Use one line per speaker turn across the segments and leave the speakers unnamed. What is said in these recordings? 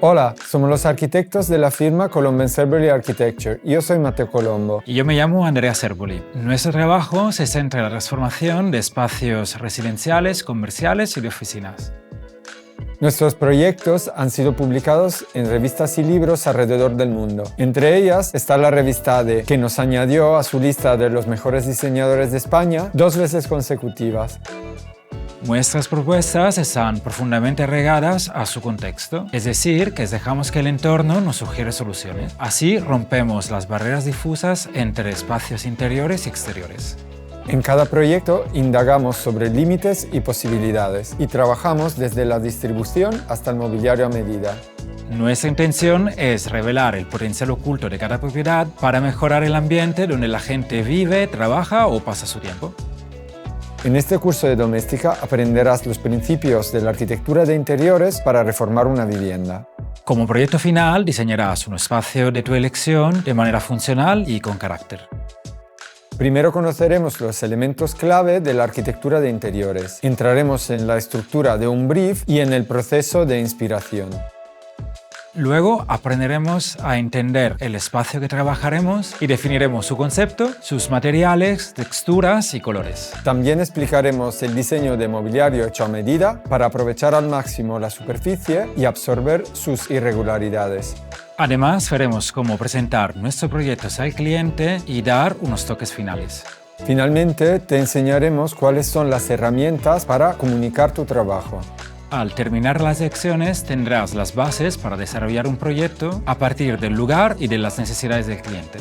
Hola, somos los arquitectos de la firma Colombo & Serboli Architecture. Yo soy Matteo Colombo.
Y yo me llamo Andrea Serboli. Nuestro trabajo se centra en la transformación de espacios residenciales, comerciales y de oficinas.
Nuestros proyectos han sido publicados en revistas y libros alrededor del mundo. Entre ellas está la revista ADE, que nos añadió a su lista de los mejores diseñadores de España 2 veces consecutivas.
Nuestras propuestas están profundamente regadas a su contexto, es decir, que dejamos que el entorno nos sugiere soluciones. Así rompemos las barreras difusas entre espacios interiores y exteriores.
En cada proyecto indagamos sobre límites y posibilidades y trabajamos desde la distribución hasta el mobiliario a medida.
Nuestra intención es revelar el potencial oculto de cada propiedad para mejorar el ambiente donde la gente vive, trabaja o pasa su tiempo.
En este curso de doméstica aprenderás los principios de la arquitectura de interiores para reformar una vivienda.
Como proyecto final, diseñarás un espacio de tu elección de manera funcional y con carácter.
Primero conoceremos los elementos clave de la arquitectura de interiores. Entraremos en la estructura de un brief y en el proceso de inspiración.
Luego aprenderemos a entender el espacio que trabajaremos y definiremos su concepto, sus materiales, texturas y colores.
También explicaremos el diseño de mobiliario hecho a medida para aprovechar al máximo la superficie y absorber sus irregularidades.
Además, veremos cómo presentar nuestros proyectos al cliente y dar unos toques finales.
Finalmente, te enseñaremos cuáles son las herramientas para comunicar tu trabajo.
Al terminar las lecciones tendrás las bases para desarrollar un proyecto a partir del lugar y de las necesidades del cliente.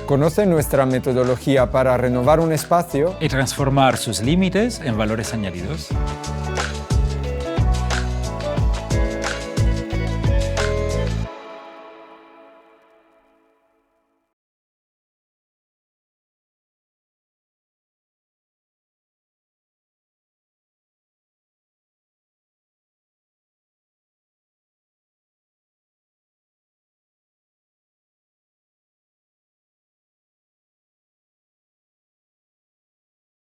Conoce nuestra metodología para renovar un espacio
Y transformar sus límites en valores añadidos.